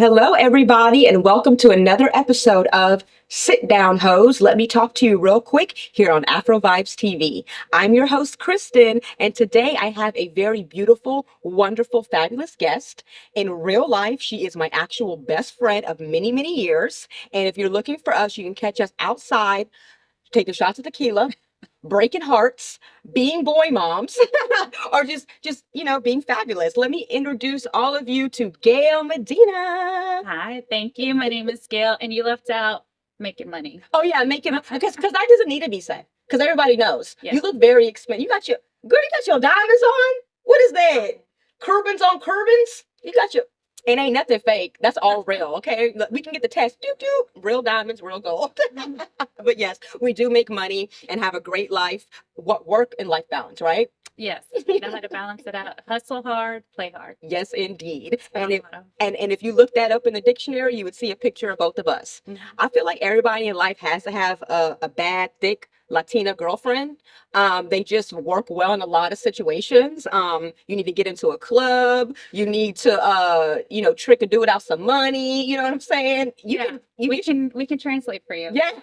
Hello, everybody, and welcome to another episode of Sit Down Heauxs. Let me talk to you real quick here on Afrovibes TV. I'm your host, Christin, and today I have a very beautiful, wonderful, fabulous guest. In real life, she is my actual best friend of many, many years. And if you're looking for us, you can catch us outside, taking shots of tequila, breaking hearts, being boy moms, or just being fabulous. Let me introduce all of you to Gail Medina. Hi, thank you. My name is Gail, and you left out making money. Oh yeah, making because that doesn't need to be said because everybody knows. Yeah. You look very expensive. You got your diamonds on. What is that? Curbans on curbans. You got your. It ain't nothing fake. That's all real. Okay, look, we can get the test. Doop doop. Real diamonds, real gold. But yes, we do make money and have a great life. What work and life balance, right? Yes, you know how to balance it out. Hustle hard, play hard. Yes, indeed. And if you look that up in the dictionary, you would see a picture of both of us. Mhm. I feel like everybody in life has to have a bad, thick Latina girlfriend. They just work well in a lot of situations. You need to get into a club. You need to, trick or do it out some money. You know what I'm saying? We can translate for you. Yeah.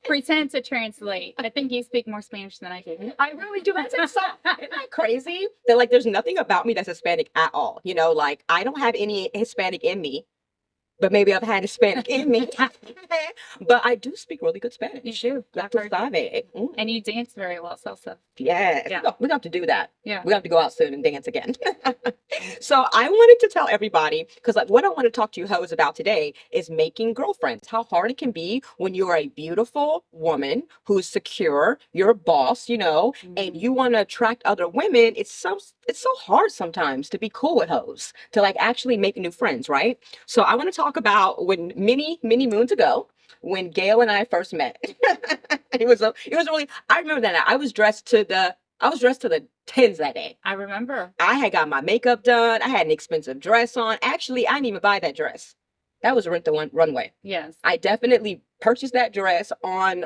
Pretend to translate. I think you speak more Spanish than I do. I really do. Isn't that crazy? That like there's nothing about me that's Hispanic at all. Like I don't have any Hispanic in me. But maybe I've had Hispanic in me. But I do speak really good Spanish. You do. That's what And you dance very well, salsa. Yes. Yeah. We have to do that. Yeah. We have to go out soon and dance again. So I wanted to tell everybody, because what I want to talk to you hoes about today is making girlfriends. How hard it can be when you're a beautiful woman who's secure, you're a boss, and you want to attract other women. It's so hard sometimes to be cool with hoes, to like actually make new friends, right? So I want to talk about when many, many moons ago, when Gail and I first met. It was really, I remember that I was dressed to the tens that day. I remember. I had got my makeup done. I had an expensive dress on. Actually, I didn't even buy that dress. That was Rent the Runway. Yes. I definitely purchased that dress on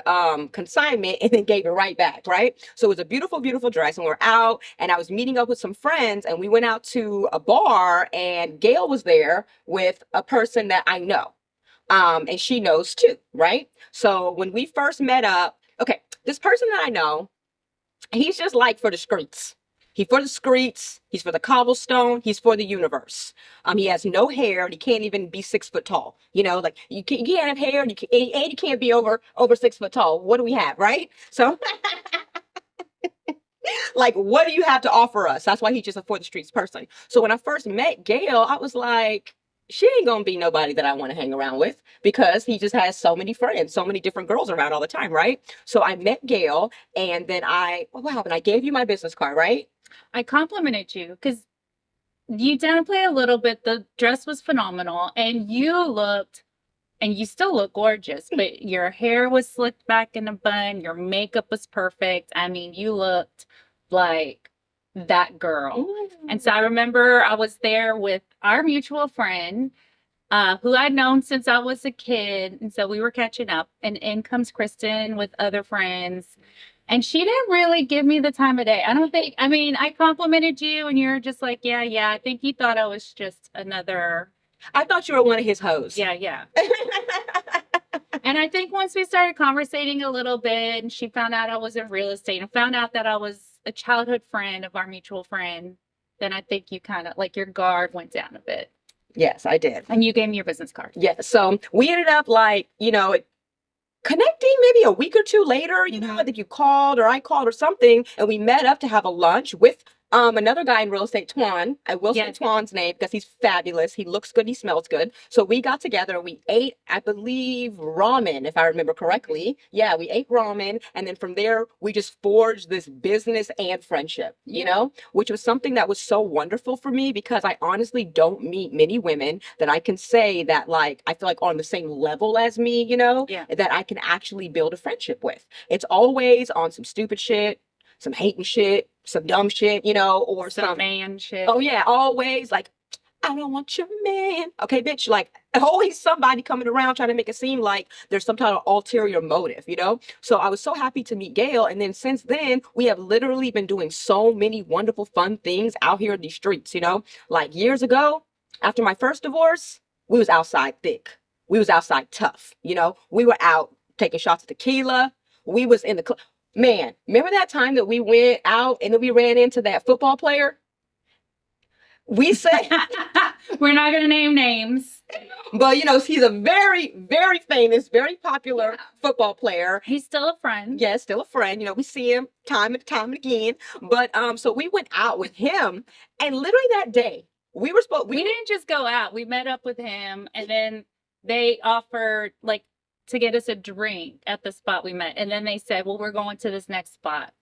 consignment and then gave it right back, right? So it was a beautiful, beautiful dress. And we're out and I was meeting up with some friends and we went out to a bar and Gail was there with a person that I know. And she knows too, right? So when we first met up, okay, this person that I know, he's just like for the streets. He's for the streets. He's for the cobblestone. He's for the universe. He has no hair. He can't even be 6 foot tall. Like you can't have hair. And you can't be over 6 foot tall. What do we have, right? So, like, what do you have to offer us? That's why he's just a for the streets person. So when I first met Gail, I was like, she ain't gonna be nobody that I want to hang around with because he just has so many friends, so many different girls around all the time, right? So I met Gail, and then what happened? I gave you my business card, right? I complimented you because you downplay a little bit. The dress was phenomenal, and you still look gorgeous, but your hair was slicked back in a bun. Your makeup was perfect. I mean, you looked like that girl. And so I remember I was there with our mutual friend who I'd known since I was a kid. And so we were catching up, and in comes Christin with other friends. And she didn't really give me the time of day. I complimented you and you're just like, yeah. I think you thought I was just another. I thought you were one of his hoes. Yeah. And I think once we started conversating a little bit and she found out I was in real estate and found out that I was a childhood friend of our mutual friend, then I think you kind of like your guard went down a bit. Yes, I did. And you gave me your business card. Yeah. So we ended up connecting maybe a week or two later. I think you called or I called or something, and we met up to have a lunch with another guy in real estate, Twan. I will say Twan's name because he's fabulous. He looks good. He smells good. So we got together and we ate, I believe, ramen, if I remember correctly. Yeah, we ate ramen. And then from there, we just forged this business and friendship, which was something that was so wonderful for me because I honestly don't meet many women that I can say that like, I feel like on the same level as me, that I can actually build a friendship with. It's always on some stupid shit, some hating shit, some dumb shit, or some man shit. Oh yeah, always like, I don't want your man. Okay, bitch, like always somebody coming around trying to make it seem like there's some kind of ulterior motive, So I was so happy to meet Gail. And then since then, we have literally been doing so many wonderful, fun things out here in these streets, Like years ago, after my first divorce, we was outside thick. We was outside tough. You know, we were out taking shots of tequila. We was in the club. Man, remember that time that we went out and then we ran into that football player? We said, We're not going to name names. but you know, he's a very, very famous, very popular football player. He's still a friend. Yes, still a friend. You know, we see him time and time and again. But so we went out with him, and literally that day we didn't just go out. We met up with him, and then they offered like to get us a drink at the spot we met, and then they said, "Well, we're going to this next spot."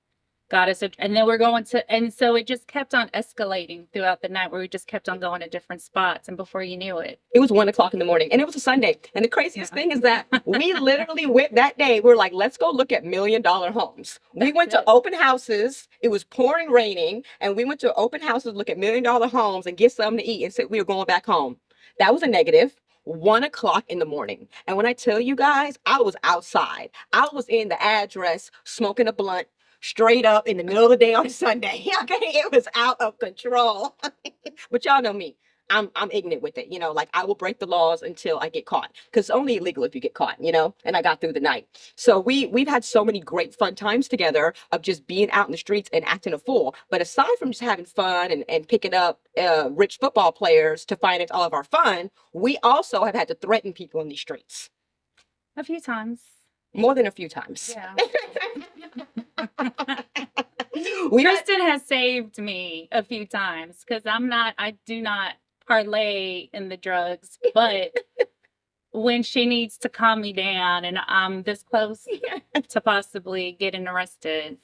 Got us, and then we're going to, and so it just kept on escalating throughout the night, where we just kept on going to different spots, and before you knew it, it was 1 o'clock in the morning, and it was a Sunday. And the craziest thing is that we literally went that day. We were like, let's go look at $1 million homes. We went to open houses. It was pouring, raining, and we went to open houses, look at $1 million homes, and get something to eat, and said we were going back home. That was a negative. 1 o'clock in the morning. And when I tell you guys, I was outside. I was in the address smoking a blunt straight up in the middle of the day on Sunday. Okay, it was out of control. But y'all know me. I'm ignorant with it. You know, like I will break the laws until I get caught, because it's only illegal if you get caught, you know, and I got through the night. So we've had so many great fun times together of just being out in the streets and acting a fool. But aside from just having fun and picking up rich football players to finance all of our fun, we also have had to threaten people in these streets. a few times. More than a few times. Yeah. We Christin has saved me a few times, because I do not parlay in the drugs, but when she needs to calm me down and I'm this close to possibly getting arrested,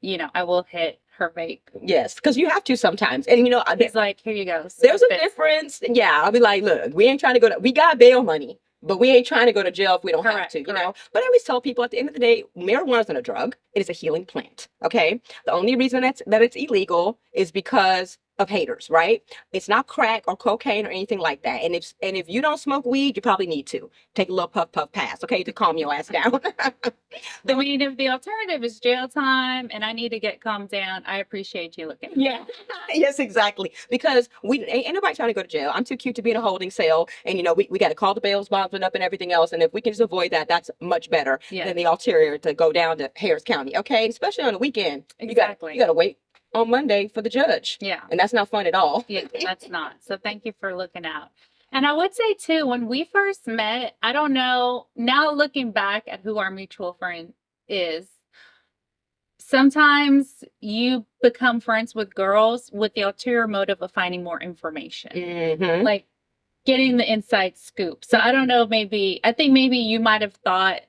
you know, I will hit her vape. Yes, because you have to sometimes. And you know, He's like, here you go. There's a difference. Yeah, I'll be like, look, we ain't trying to we got bail money, but we ain't trying to go to jail if we don't have to, you know? But I always tell people at the end of the day, marijuana isn't a drug. It is a healing plant, okay? The only reason that it's illegal is because of haters, right? It's not crack or cocaine or anything like that. And if you don't smoke weed, you probably need to take a little puff pass, okay, to calm your ass down. I mean, if the alternative is jail time and I need to get calmed down, I appreciate you looking. Yeah. Yes, exactly. Because we ain't nobody trying to go to jail. I'm too cute to be in a holding cell. And you know, we got to call the bail bondsman up and everything else. And if we can just avoid that, that's much better than the ulterior to go down to Harris County. Okay. Especially on the weekend. Exactly. You got to wait on Monday for the judge. Yeah. And that's not fun at all. Yeah, that's not. So thank you for looking out. And I would say too, when we first met, I don't know, now looking back at who our mutual friend is, sometimes you become friends with girls with the ulterior motive of finding more information. Mm-hmm. Like getting the inside scoop. So I don't know, I think maybe you might have thought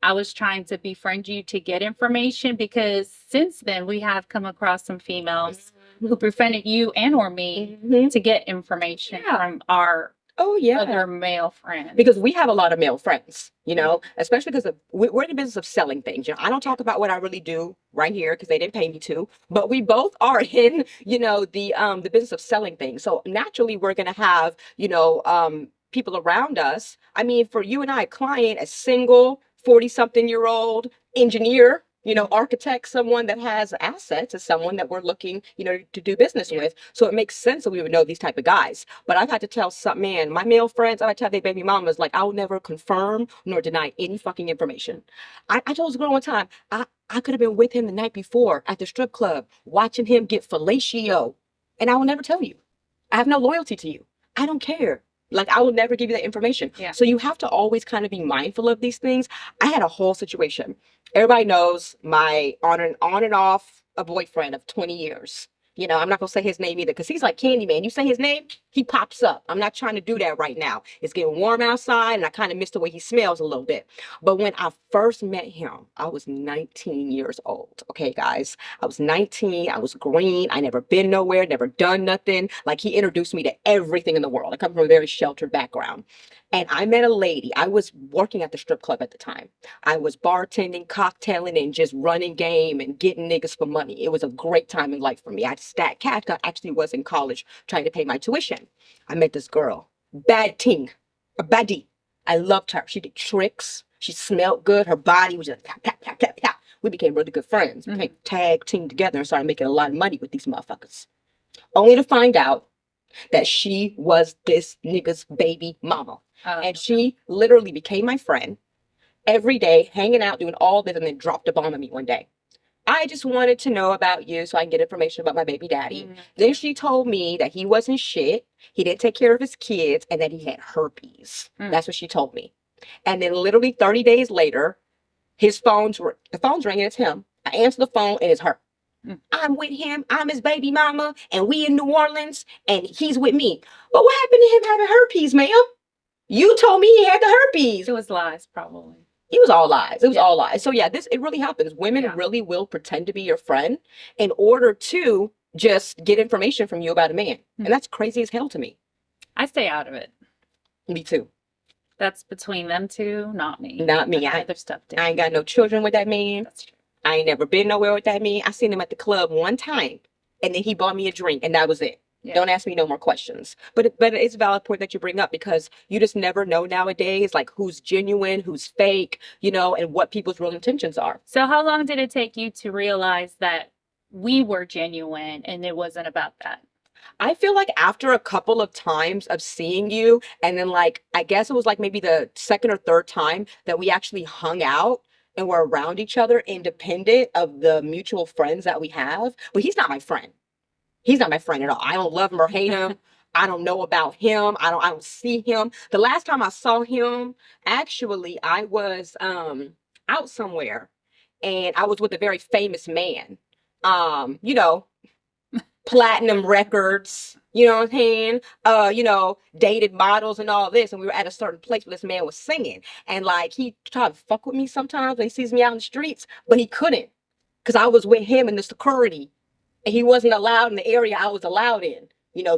I was trying to befriend you to get information, because since then we have come across some females who befriended you and or me to get information from our other male friends. Because we have a lot of male friends, you know, especially because we're in the business of selling things. You know, I don't talk about what I really do right here because they didn't pay me to, but we both are in, you know, the business of selling things. So naturally we're going to have, you know, people around us. I mean, for you and I, a client, a single 40-something-year-old engineer, you know, architect, someone that has assets, is someone that we're looking, you know, to do business with. So it makes sense that we would know these type of guys. But I've had to tell my male friends, I've had to tell their baby mamas, like, I will never confirm nor deny any fucking information. I told this girl one time, I could have been with him the night before at the strip club, watching him get fellatio, and I will never tell you. I have no loyalty to you. I don't care. Like, I will never give you that information. Yeah. So you have to always kind of be mindful of these things. I had a whole situation. Everybody knows my on and off a boyfriend of 20 years. You know, I'm not going to say his name either, because he's like Candyman. You say his name, he pops up. I'm not trying to do that right now. It's getting warm outside, and I kind of miss the way he smells a little bit. But when I first met him, I was 19 years old. Okay, guys. I was 19. I was green. I never been nowhere, never done nothing. Like, he introduced me to everything in the world. I come from a very sheltered background. And I met a lady. I was working at the strip club at the time. I was bartending, cocktailing, and just running game and getting niggas for money. It was a great time in life for me. I had stacked cash. I actually was in college trying to pay my tuition. I met this girl. Bad ting. A baddie. I loved her. She did tricks. She smelled good. Her body was just tap, tap, tap, tap, tap. We became really good friends. We became tag team together and started making a lot of money with these motherfuckers. Only to find out that she was this nigga's baby mama. Oh, And she literally became my friend every day, hanging out, doing all this, and then dropped a bomb on me one day. I just wanted to know about you so I can get information about my baby daddy. Mhm. Then she told me that he wasn't shit, he didn't take care of his kids, and that he had herpes. That's what she told me. And then literally 30 days later, the phone's ringing, it's him. I answer the phone, and it's her. I'm with him, I'm his baby mama, and we in New Orleans, and he's with me. But what happened to him having herpes, ma'am? You told me he had the herpes. It was lies, probably. It was all lies. It was all lies. So yeah, it really happens. Women Yeah. really will pretend to be your friend in order to just get information from you about a man. And that's crazy as hell to me. I stay out of it. Me too. That's between them two, not me. Not me. Other stuff. I ain't got no children with that man. That's true. I ain't never been nowhere with that man. I seen him at the club one time, and then he bought me a drink, and that was it. Yeah. Don't ask me no more questions. But it's a valid point that you bring up, because you just never know nowadays, like, who's genuine, who's fake, and what people's real intentions are. So how long did it take you to realize that we were genuine and it wasn't about that? I feel like after a couple of times of seeing you, and then like, I guess it was like maybe the second or third time that we actually hung out and were around each other, independent of the mutual friends that we have. But he's not my friend. He's not my friend at all. I don't love him or hate him. I don't know about him. I don't see him. The last time I saw him, actually, I was out somewhere, and I was with a very famous man. Platinum records, you know what I'm saying? Dated models and all this. And we were at a certain place where this man was singing. And like, he tried to fuck with me sometimes when he sees me out in the streets, but he couldn't, because I was with him and the security, and he wasn't allowed in the area I was allowed in.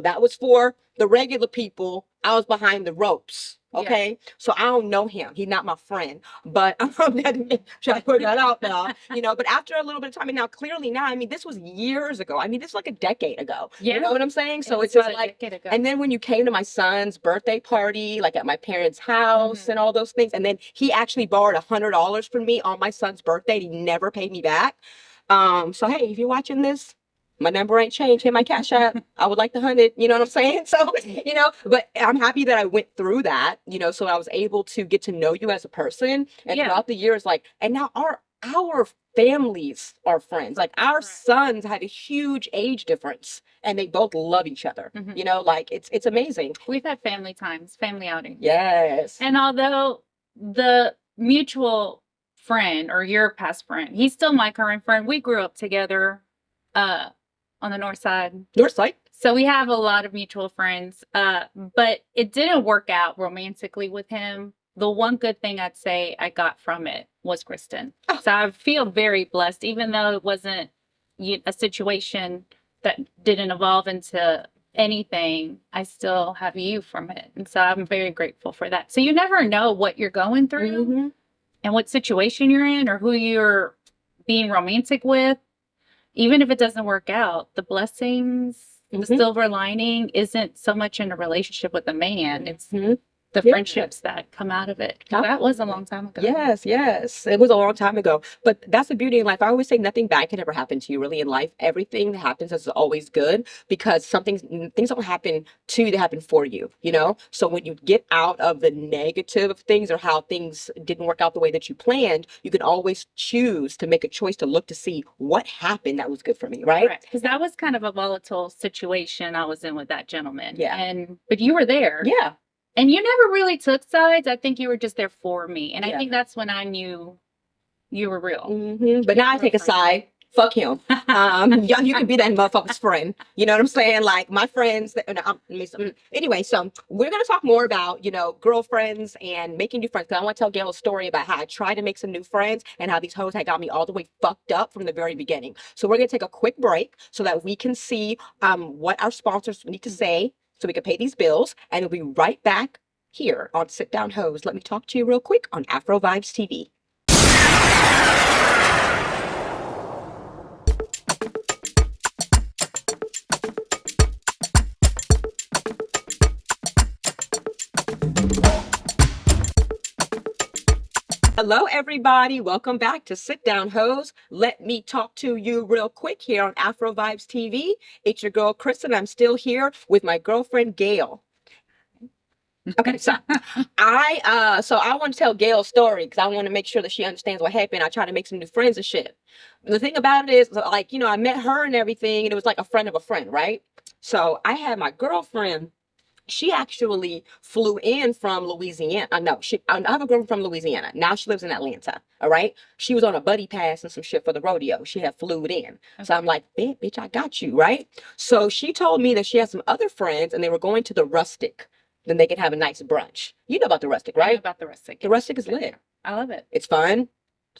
That was for the regular people. I was behind the ropes. Okay. Yeah. So I don't know him. He's not my friend, but I'm trying to put that out now, but after a little bit of time, and now clearly now, this was years ago. This is like a decade ago. Yeah. You know what I'm saying? So it's just like, and then when you came to my son's birthday party, like at my parents' house and all those things, and then he actually borrowed $100 from me on my son's birthday. He never paid me back. So, hey, if you're watching this, my number ain't changed. Hit my Cash App. I would like the 100. You know what I'm saying? So, but I'm happy that I went through that, so I was able to get to know you as a person. And throughout the years, and now our families are friends. Like, our sons had a huge age difference, and they both love each other. It's amazing. We've had family times, family outings. Yes. And although the mutual friend, or your past friend, he's still my current friend. We grew up together on the north side. North side. So we have a lot of mutual friends, but it didn't work out romantically with him. The one good thing I'd say I got from it was Christin. Oh. So I feel very blessed, even though it wasn't a situation that didn't evolve into anything. I still have you from it. And so I'm very grateful for that. So you never know what you're going through and what situation you're in, or who you're being romantic with. Even if it doesn't work out, the blessings, the silver lining isn't so much in a relationship with a man. It's the friendships that come out of it. That was a long time ago. Yes. It was a long time ago. But that's the beauty in life. I always say nothing bad can ever happen to you, really, in life. Everything that happens is always good, because things don't happen to you, they happen for you, So when you get out of the negative of things, or how things didn't work out the way that you planned, you can always choose to make a choice to look to see what happened that was good for me, right? Because that was kind of a volatile situation I was in with that gentleman. Yeah. But you were there. Yeah. And you never really took sides. I think you were just there for me. And I think that's when I knew you were real. But now I take a side. Fuck him. You can be that motherfucker's friend. You know what I'm saying? Like, my friends. Anyway, so we're going to talk more about, girlfriends and making new friends. Because I want to tell Gail a story about how I tried to make some new friends, and how these hoes had got me all the way fucked up from the very beginning. So we're going to take a quick break so that we can see what our sponsors need to say, so we can pay these bills, and we'll be right back here on Sit Down Heauxs. Let me talk to you real quick on Afrovibes TV. Hello, everybody. Welcome back to Sit Down Heauxs. Let me talk to you real quick here on Afrovibes TV. It's your girl, Christin. I'm still here with my girlfriend, Gail. Okay, so I want to tell Gail's story because I want to make sure that she understands what happened. I try to make some new friends and shit. The thing about it is, like, I met her and everything, and it was like a friend of a friend, right? So I had my girlfriend. She actually flew in from Louisiana. No, I have a girlfriend from Louisiana. Now she lives in Atlanta. All right. She was on a buddy pass and some shit for the rodeo. She had flew in. Okay. So I'm like, bitch, I got you. Right. So she told me that she had some other friends and they were going to the Rustic. Then they could have a nice brunch. You know about the Rustic, right? I know about the Rustic. The Rustic is lit. I love it. It's fun.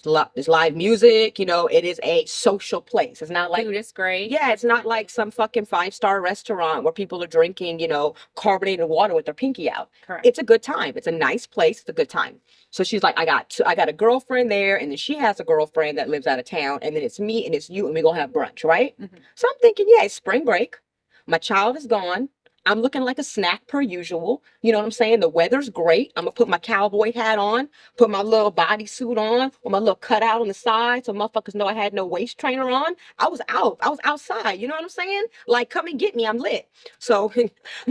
There's live music, it is a social place. It's not like food is great. Yeah, it's not like some fucking 5-star restaurant where people are drinking, carbonated water with their pinky out. Correct. It's a good time. It's a nice place. It's a good time. So she's like, I got a girlfriend there, and then she has a girlfriend that lives out of town, and then it's me and it's you, and we're gonna have brunch, right? Mm-hmm. So I'm thinking, yeah, it's spring break. My child is gone. I'm looking like a snack per usual. You know what I'm saying? The weather's great. I'm going to put my cowboy hat on, put my little bodysuit on, with my little cutout on the side so motherfuckers know I had no waist trainer on. I was outside. You know what I'm saying? Like, come and get me. I'm lit. So,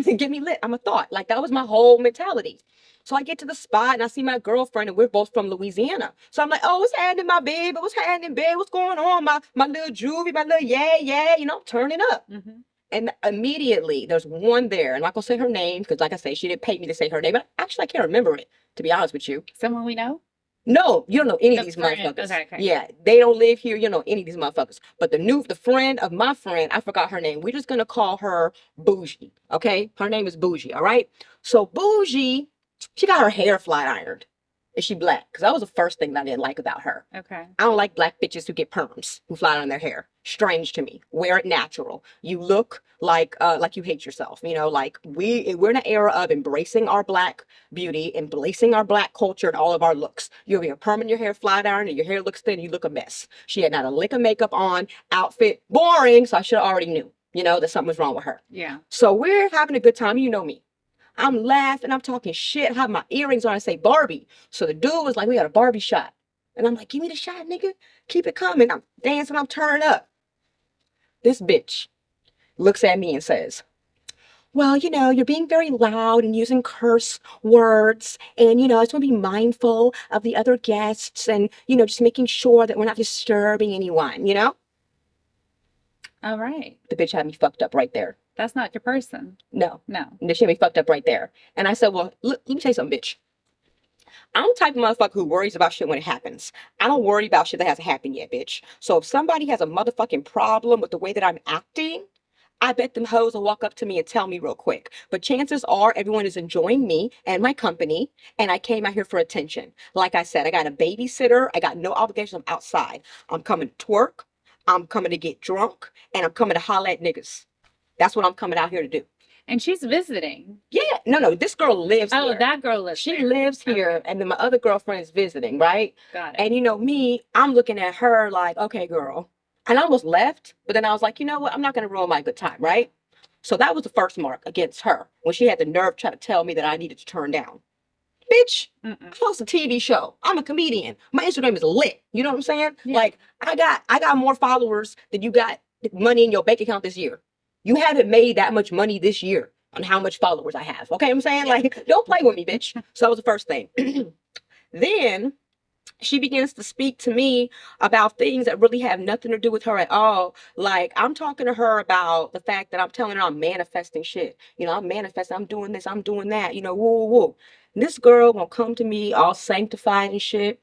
get me lit. I'm a thought. Like, that was my whole mentality. So I get to the spot and I see my girlfriend and we're both from Louisiana. So I'm like, oh, what's happening, my baby? What's happening, babe? What's going on? My little juvie, my little yeah, turning up. Mm-hmm. And immediately there's one there. I'm not going to say her name because, like I say, she didn't pay me to say her name. But actually, I can't remember it, to be honest with you. Someone we know? No, you don't know any of these motherfuckers. Okay. Yeah, they don't live here. You don't know any of these motherfuckers. But the friend of my friend, I forgot her name. We're just going to call her Bougie, okay? Her name is Bougie, all right? So Bougie, she got her hair flat ironed. Is she black? Because that was the first thing that I didn't like about her. Okay. I don't like black bitches who get perms, who flat iron their hair. Strange to me. Wear it natural. You look like you hate yourself. Like we're in an era of embracing our black beauty, embracing our black culture and all of our looks. You have your perm in your hair, flat iron, and your hair looks thin, you look a mess. She had not a lick of makeup on, outfit boring, so I should have already knew, that something was wrong with her. Yeah. So we're having a good time. You know me. I'm laughing, I'm talking shit, have my earrings on and say Barbie. So the dude was like, we got a Barbie shot. And I'm like, give me the shot, nigga. Keep it coming. I'm dancing, I'm turning up. This bitch looks at me and says, well, you're being very loud and using curse words. And, I just want to be mindful of the other guests and, just making sure that we're not disturbing anyone, All right. The bitch had me fucked up right there. That's not your person. No. She had me fucked up right there. And I said, well, let me tell you something, bitch. I'm the type of motherfucker who worries about shit when it happens. I don't worry about shit that hasn't happened yet, bitch. So if somebody has a motherfucking problem with the way that I'm acting, I bet them hoes will walk up to me and tell me real quick. But chances are everyone is enjoying me and my company, and I came out here for attention. Like I said, I got a babysitter. I got no obligation. I'm outside. I'm coming to twerk. I'm coming to get drunk, and I'm coming to holla at niggas. That's what I'm coming out here to do. And she's visiting. Yeah. No. This girl lives here. Oh, that girl lives She lives here. Okay. And then my other girlfriend is visiting, right? Got it. And me, I'm looking at her like, okay, girl. And I almost left. But then I was like, you know what? I'm not going to ruin my good time, right? So that was the first mark against her. When she had the nerve to try to tell me that I needed to turn down. Bitch, I host a TV show. I'm a comedian. My Instagram is lit. You know what I'm saying? Yeah. Like, I got more followers than you got money in your bank account this year. You haven't made that much money this year on how much followers I have. Okay, I'm saying? Like, don't play with me, bitch. So that was the first thing. Then she begins to speak to me about things that really have nothing to do with her at all. Like, I'm talking to her about the fact that I'm telling her I'm manifesting shit. I'm manifesting, I'm doing this, I'm doing that, woo. And this girl gonna come to me all sanctified and shit.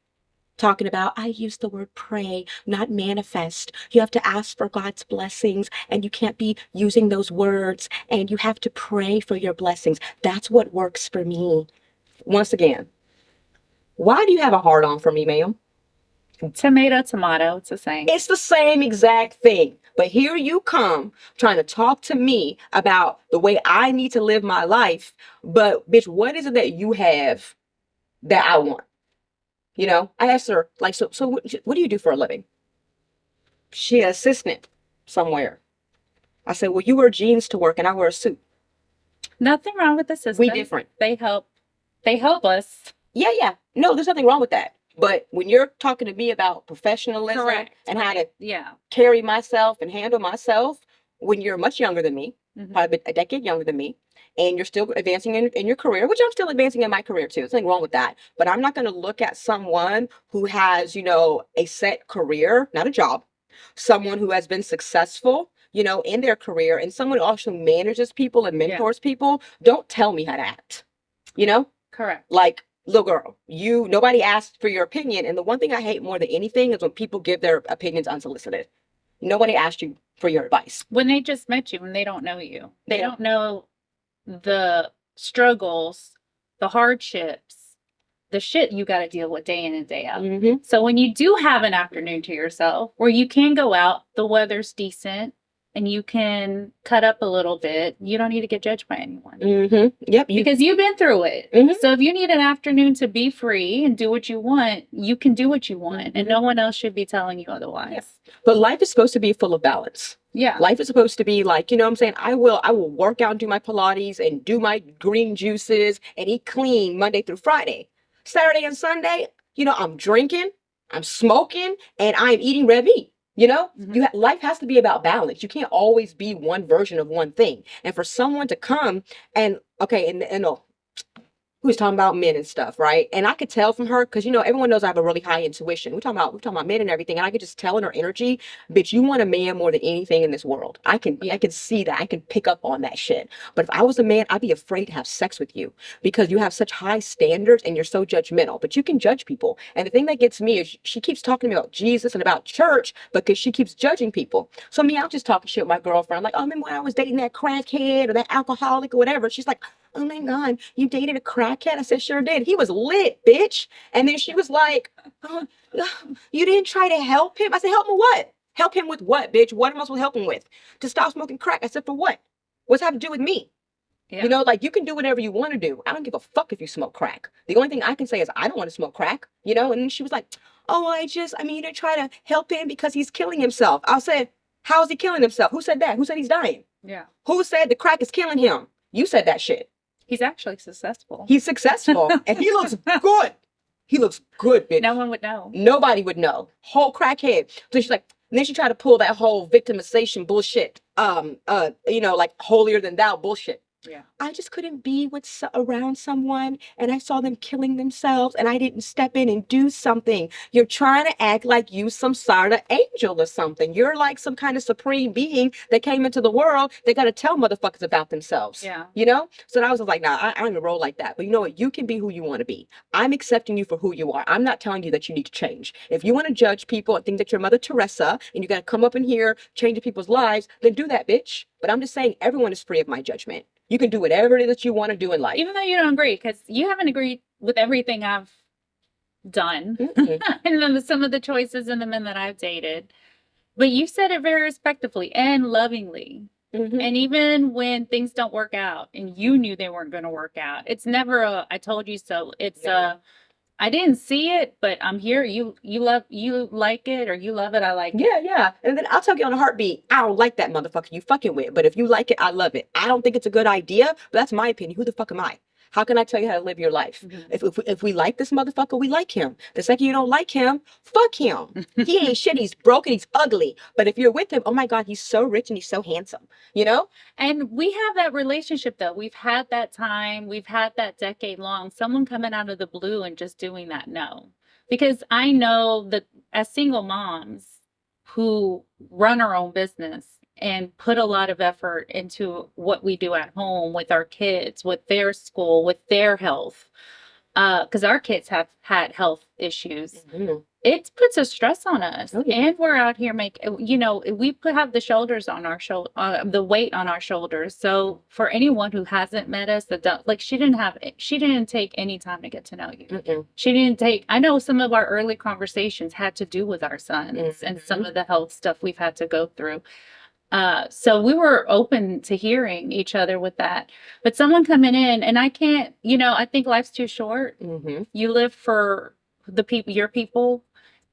Talking about, I use the word pray, not manifest. You have to ask for God's blessings and you can't be using those words and you have to pray for your blessings. That's what works for me. Once again, why do you have a hard on for me, ma'am? Tomato, it's the same. It's the same exact thing. But here you come trying to talk to me about the way I need to live my life. But bitch, what is it that you have that I want? I asked her, like, so what do you do for a living? She an assistant somewhere. I said, well, you wear jeans to work and I wear a suit. Nothing wrong with the system. We different. They help us. Yeah. No, there's nothing wrong with that. But when you're talking to me about professionalism Correct. and how to Yeah. carry myself and handle myself, when you're much younger than me, Mhm. probably a decade younger than me, and you're still advancing in your career, which I'm still advancing in my career too. There's nothing wrong with that. But I'm not going to look at someone who has, a set career, not a job, someone who has been successful, in their career, and someone who also manages people and mentors people. Don't tell me how to act, Correct. like, little girl, nobody asked for your opinion. And the one thing I hate more than anything is when people give their opinions unsolicited. Nobody asked you for your advice. When they just met you and they don't know you. They Yeah. don't know the struggles, the hardships, the shit you got to deal with day in and day out. Mm-hmm. So when you do have an afternoon to yourself where you can go out, the weather's decent, and you can cut up a little bit, you don't need to get judged by anyone. Mm-hmm. Yep. Because you've been through it. Mhm. So if you need an afternoon to be free and do what you want, you can do what you want. And no one else should be telling you otherwise. Yeah. But life is supposed to be full of balance. Yeah. Life is supposed to be like, what I'm saying? I will work out and do my Pilates and do my green juices and eat clean Monday through Friday. Saturday and Sunday, I'm drinking, I'm smoking, and I'm eating red meat. Mhm. Life has to be about balance. You can't always be one version of one thing. And for someone to come and, okay, and who's talking about men and stuff, right? And I could tell from her, because everyone knows I have a really high intuition. We're talking about men and everything, and I could just tell in her energy, bitch, you want a man more than anything in this world. I can see that. I can pick up on that shit. But if I was a man, I'd be afraid to have sex with you because you have such high standards and you're so judgmental. But you can judge people. And the thing that gets me is she keeps talking to me about Jesus and about church because she keeps judging people. So me, I'm just talking shit with my girlfriend. I'm like, oh, remember when I was dating that crackhead or that alcoholic or whatever? She's like, oh my God, you dated a crackhead? I said, sure did. He was lit, bitch. And then she was like, oh, you didn't try to help him? I said, help him with what? Help him with what, bitch? What am I supposed to help him with? To stop smoking crack. I said, for what? What's that have to do with me? Yeah. You can do whatever you want to do. I don't give a fuck if you smoke crack. The only thing I can say is I don't want to smoke crack, And then she was like, oh, you didn't try to help him because he's killing himself. I said, how is he killing himself? Who said that? Who said he's dying? Yeah. Who said the crack is killing him? You said that shit. He's actually successful. He's successful and he looks good. He looks good, bitch. No one would know. Nobody would know. Whole crackhead. So she's like, and then she tried to pull that whole victimization bullshit. Like holier than thou bullshit. Yeah. I just couldn't be around someone and I saw them killing themselves and I didn't step in and do something. You're trying to act like you some sort of angel or something. You're like some kind of supreme being that came into the world. They got to tell motherfuckers about themselves. Yeah. So I was like, nah, I don't even roll like that. But you know what? You can be who you want to be. I'm accepting you for who you are. I'm not telling you that you need to change. If you want to judge people and think that you're Mother Teresa and you got to come up in here changing people's lives, then do that, bitch. But I'm just saying everyone is free of my judgment. You can do whatever it is that you want to do in life. Even though you don't agree, because you haven't agreed with everything I've done and then some of the choices and the men that I've dated. But you said it very respectfully and lovingly. Mm-hmm. And even when things don't work out and you knew they weren't going to work out, it's never I told you so. It's I didn't see it, but I'm here. You like it or you love it. I like it. Yeah. And then I'll tell you on a heartbeat, I don't like that motherfucker you fucking with. But if you like it, I love it. I don't think it's a good idea, but that's my opinion. Who the fuck am I? How can I tell you how to live your life? Mm-hmm. If we like this motherfucker, we like him. The second you don't like him, fuck him. He ain't shit. He's broken. He's ugly. But if you're with him, oh my God, he's so rich and he's so handsome. And we have that relationship though. We've had that time. We've had that decade long. Someone coming out of the blue and just doing that, no. Because I know that as single moms who run our own business and put a lot of effort into what we do at home with our kids, with their school, with their health. Because our kids have had health issues. Mm-hmm. It puts a stress on us. Oh, yeah. And we're out here we have the shoulders on our the weight on our shoulders. So for anyone who hasn't met us, she didn't take any time to get to know you. Mm-mm. I know some of our early conversations had to do with our sons mm-hmm. and some of the health stuff we've had to go through. So we were open to hearing each other with that, but someone coming in and I can't, I think life's too short. Mm-hmm. You live for your people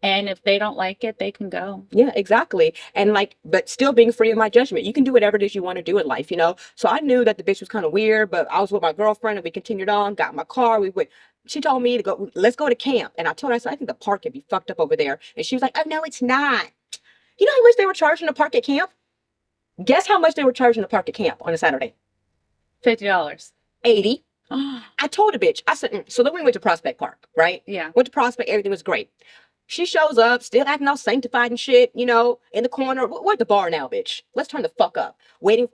And if they don't like it, they can go. Yeah, exactly. And like, but still being free of my judgment. You can do whatever it is you want to do in life, you know? So I knew that the bitch was kind of weird, but I was with my girlfriend and we continued on, got in my car. We went, she told me to go, let's go to camp. And I told her, I said, I think the park could be fucked up over there. And she was like, oh, no, it's not. You know how much they were charging to park at camp? Guess how much they were charging to park at camp on a Saturday? $50. 80. I told the bitch, I said, so then we went to Prospect Park, right? Yeah. Went to Prospect, everything was great. She shows up, still acting all sanctified and shit, you know, in the corner. We're at the bar now, bitch. Let's turn the fuck up. I'm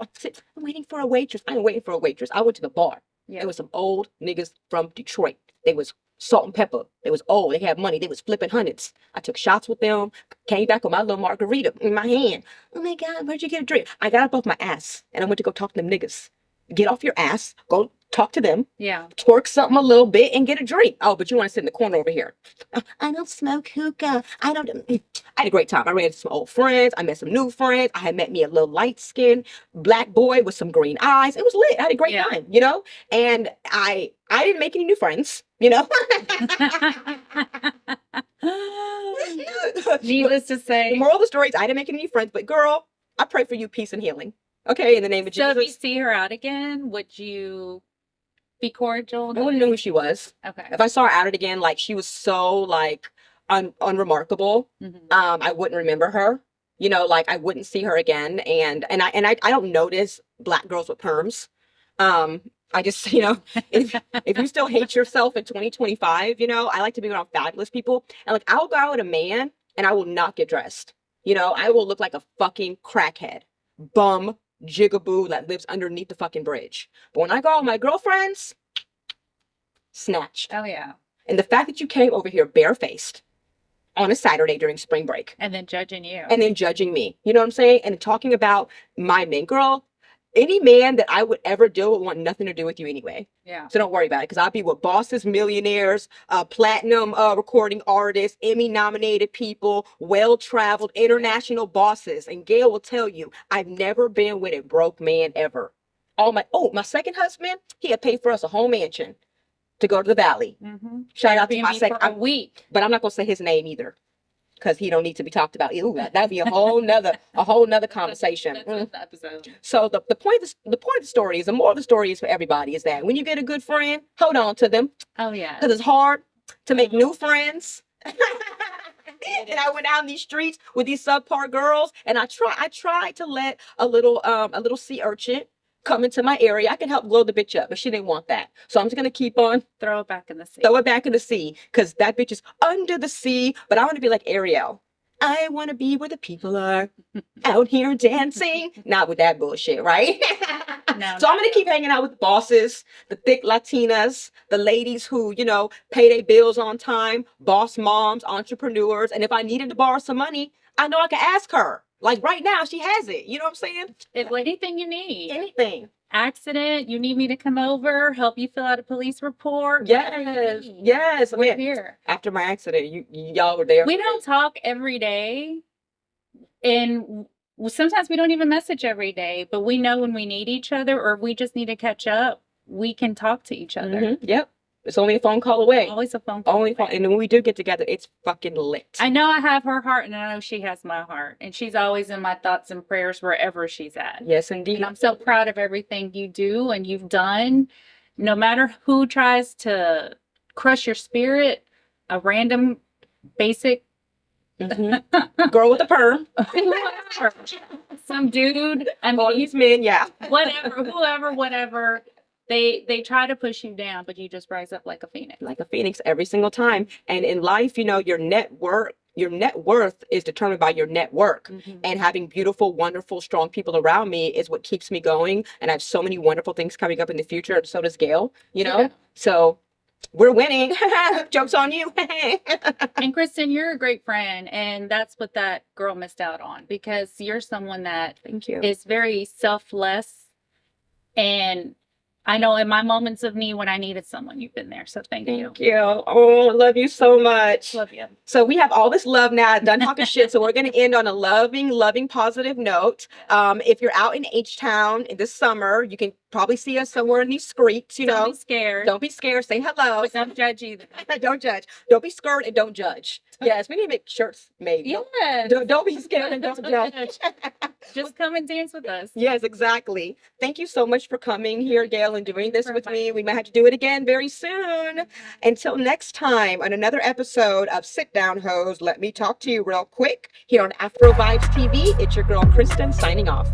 waiting for a waitress. I ain't waiting for a waitress. I went to the bar. Yeah. There was some old niggas from Detroit. They was salt and pepper. They was old. They had money. They was flipping hundreds. I took shots with them. Came back with my little margarita in my hand. Oh my God, where'd you get a drink? I got up off my ass and I went to go talk to them niggas. Get off your ass. Go talk to them. Yeah. Twerk something a little bit and get a drink. Oh, but you want to sit in the corner over here. I don't smoke hookah. I had a great time. I ran into some old friends. I met some new friends. I had met me a little light-skinned black boy with some green eyes. It was lit. I had a great time, you know? And I didn't make any new friends, you know? Needless to say. The moral of the story is I didn't make any new friends, but girl, I pray for you peace and healing. Okay, in the name of So Jesus. if you see her out again, would you be cordial? I wouldn't know who she was. Okay. If I saw her at it again, like she was so like unremarkable, I wouldn't remember her. You know, like I wouldn't see her again. And I don't notice black girls with perms. I just, you know, if you still hate yourself in 2025, you know, I like to be around fabulous people. And like I'll go out with a man and I will not get dressed. You know, I will look like a fucking crackhead, bum, jigaboo that lives underneath the fucking bridge. But when I go out with my girlfriends, snatched. Oh yeah. And the fact that you came over here barefaced on a Saturday during spring break. And then judging you. And then judging me. You know what I'm saying? And talking about my men. Girl, any man that I would ever deal with want nothing to do with you anyway. Yeah. So don't worry about it. Because I'll be with bosses, millionaires, platinum recording artists, Emmy-nominated people, well-traveled international bosses. And Gail will tell you, I've never been with a broke man ever. My second husband, he had paid for us a whole mansion to go to the valley. Shout out to my second. For a week. But I'm not gonna say his name either, because he don't need to be talked about. Ooh, that'd be a whole nother conversation. That's the episode. So the point of the story is, the moral of the story is for everybody is that when you get a good friend, hold on to them. Oh yeah. Because it's hard to make new friends. And I went out in these streets with these subpar girls, and I tried to let a little sea urchin come into my area. I can help blow the bitch up, but she didn't want that. So I'm just gonna keep on throw it back in the sea. Throw it back in the sea, because that bitch is under the sea. But I want to be like Ariel. I want to be where the people are, out here dancing. Not with that bullshit, right? No, so I'm gonna keep hanging out with the bosses, the thick Latinas, the ladies who, you know, pay their bills on time, boss moms, entrepreneurs. And if I needed to borrow some money, I know I can ask her. Like right now, she has it. You know what I'm saying? If anything you need. Anything. Accident, you need me to come over, help you fill out a police report. Yes. We're here. After my accident, y'all were there. We don't talk every day. And sometimes we don't even message every day, but we know when we need each other or we just need to catch up, we can talk to each other. Yep. It's only a phone call away. Always a phone call away. And when we do get together, it's fucking lit. I know I have her heart and I know she has my heart. And she's always in my thoughts and prayers wherever she's at. Yes, indeed. And I'm so proud of everything you do and you've done. No matter who tries to crush your spirit, a random basic girl with a perm. Some dude. I mean, all these men, yeah. Whatever. They try to push you down, but you just rise up like a phoenix. Like a phoenix every single time. And in life, you know, your net worth is determined by your network. And having beautiful, wonderful, strong people around me is what keeps me going. And I have so many wonderful things coming up in the future. And so does Gail, you know? Yeah. So we're winning. Joke's on you. And Christin, you're a great friend. And that's what that girl missed out on, because you're someone that Thank you. is very selfless and I know in my moments of need when I needed someone, you've been there. So thank you. Thank you. Oh, I love you so much. Love you. So we have all this love now, done talking shit. So we're going to end on a loving, positive note. If you're out in H-Town this summer, you can probably see us somewhere in these streets, you know. Don't be scared. Don't be scared. Say hello. But don't judge either. Don't judge. Don't be scared and don't judge. Yes, we need to make shirts made. Yes. Don't be scared and don't judge. Just come and dance with us. Yes, exactly. Thank you so much for coming here, Gail, and doing this with me. We might have to do it again very soon. Until next time, on another episode of Sit Down Heauxs, let me talk to you real quick here on Afrovibes TV. It's your girl, Christin, signing off.